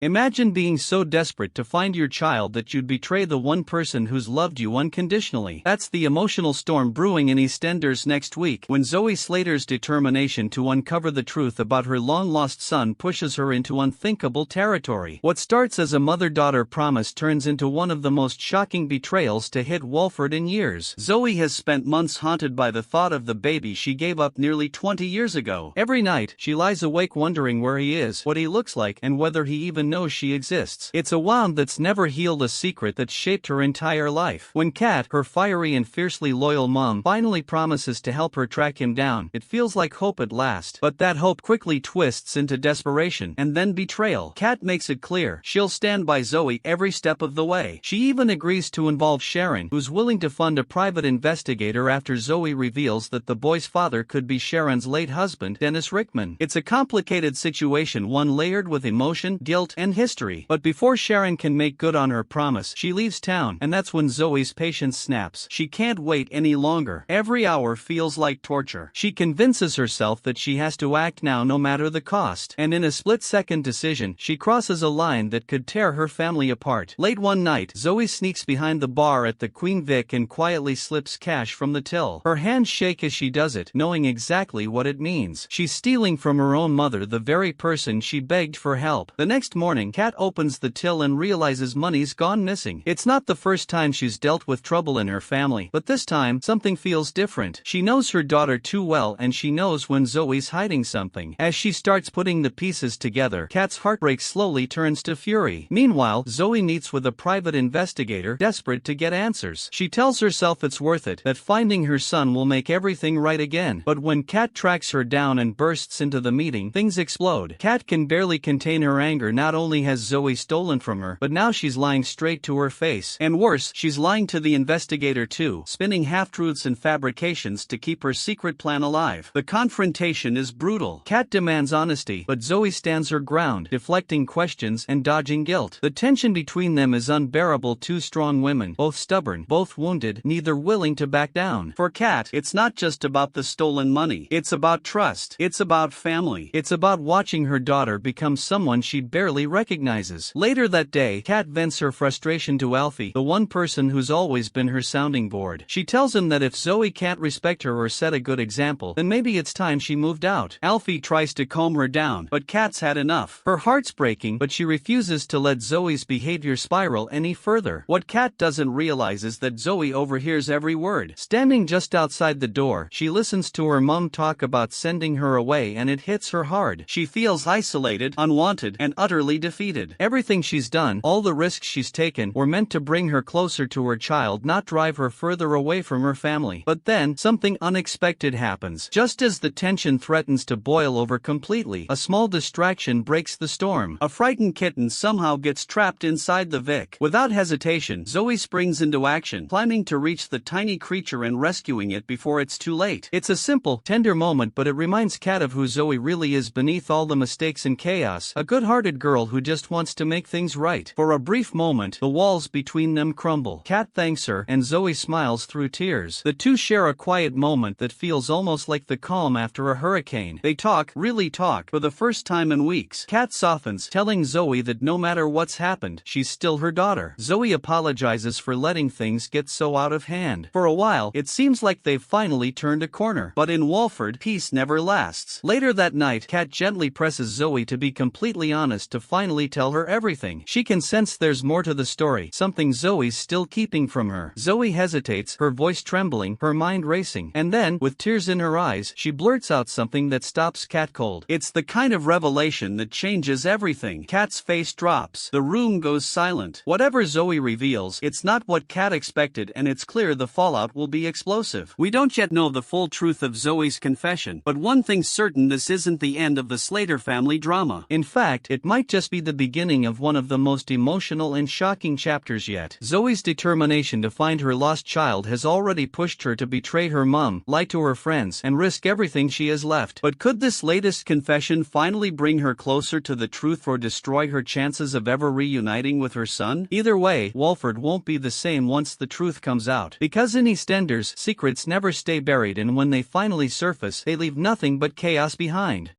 Imagine being so desperate to find your child that you'd betray the one person who's loved you unconditionally. That's the emotional storm brewing in EastEnders next week, when Zoe Slater's determination to uncover the truth about her long-lost son pushes her into unthinkable territory. What starts as a mother-daughter promise turns into one of the most shocking betrayals to hit Walford in years. Zoe has spent months haunted by the thought of the baby she gave up nearly 20 years ago. Every night, she lies awake wondering where he is, what he looks like, and whether he even knows she exists. It's a wound that's never healed, a secret that shaped her entire life. When Kat, her fiery and fiercely loyal mom, finally promises to help her track him down, it feels like hope at last. But that hope quickly twists into desperation, and then betrayal. Kat makes it clear she'll stand by Zoe every step of the way. She even agrees to involve Sharon, who's willing to fund a private investigator after Zoe reveals that the boy's father could be Sharon's late husband, Dennis Rickman. It's a complicated situation, one layered with emotion, guilt, and history. But before Sharon can make good on her promise, she leaves town, and that's when Zoe's patience snaps. She can't wait any longer. Every hour feels like torture. She convinces herself that she has to act now no matter the cost, and in a split-second decision, she crosses a line that could tear her family apart. Late one night, Zoe sneaks behind the bar at the Queen Vic and quietly slips cash from the till. Her hands shake as she does it, knowing exactly what it means. She's stealing from her own mother, the very person she begged for help. The next morning, Kat opens the till and realizes money's gone missing. It's not the first time she's dealt with trouble in her family, but this time, something feels different. She knows her daughter too well, and she knows when Zoe's hiding something. As she starts putting the pieces together, Kat's heartbreak slowly turns to fury. Meanwhile, Zoe meets with a private investigator, desperate to get answers. She tells herself it's worth it, that finding her son will make everything right again. But when Kat tracks her down and bursts into the meeting, things explode. Kat can barely contain her anger. Not only has Zoe stolen from her, but now she's lying straight to her face. And worse, she's lying to the investigator too, spinning half-truths and fabrications to keep her secret plan alive. The confrontation is brutal. Kat demands honesty, but Zoe stands her ground, deflecting questions and dodging guilt. The tension between them is unbearable. Two strong women, both stubborn, both wounded, neither willing to back down. For Kat, it's not just about the stolen money. It's about trust. It's about family. It's about watching her daughter become someone she barely recognizes. Later that day, Kat vents her frustration to Alfie, the one person who's always been her sounding board. She tells him that if Zoe can't respect her or set a good example, then maybe it's time she moved out. Alfie tries to calm her down, but Kat's had enough. Her heart's breaking, but she refuses to let Zoe's behavior spiral any further. What Kat doesn't realize is that Zoe overhears every word. Standing just outside the door, she listens to her mom talk about sending her away, and it hits her hard. She feels isolated, unwanted, and utterly defeated. Everything she's done, all the risks she's taken, were meant to bring her closer to her child, not drive her further away from her family. But then, something unexpected happens. Just as the tension threatens to boil over completely, a small distraction breaks the storm. A frightened kitten somehow gets trapped inside the Vic. Without hesitation, Zoe springs into action, planning to reach the tiny creature and rescuing it before it's too late. It's a simple, tender moment, but it reminds Kat of who Zoe really is beneath all the mistakes and chaos, a good-hearted girl who just wants to make things right. For a brief moment, the walls between them crumble. Kat thanks her, and Zoe smiles through tears. The two share a quiet moment that feels almost like the calm after a hurricane. They talk, really talk, for the first time in weeks. Kat softens, telling Zoe that no matter what's happened, she's still her daughter. Zoe apologizes for letting things get so out of hand. For a while, it seems like they've finally turned a corner. But in Walford, peace never lasts. Later that night, Kat gently presses Zoe to be completely honest, to finally tell her everything. She can sense there's more to the story, something Zoe's still keeping from her. Zoe hesitates, her voice trembling, her mind racing, and then, with tears in her eyes, she blurts out something that stops Kat cold. It's the kind of revelation that changes everything. Kat's face drops. The room goes silent. Whatever Zoe reveals, it's not what Kat expected, and it's clear the fallout will be explosive. We don't yet know the full truth of Zoe's confession, but one thing's certain: this isn't the end of the Slater family drama. In fact, it might just be the beginning of one of the most emotional and shocking chapters yet. Zoe's determination to find her lost child has already pushed her to betray her mom, lie to her friends, and risk everything she has left. But could this latest confession finally bring her closer to the truth, or destroy her chances of ever reuniting with her son? Either way, Walford won't be the same once the truth comes out. Because in EastEnders, secrets never stay buried, and when they finally surface, they leave nothing but chaos behind.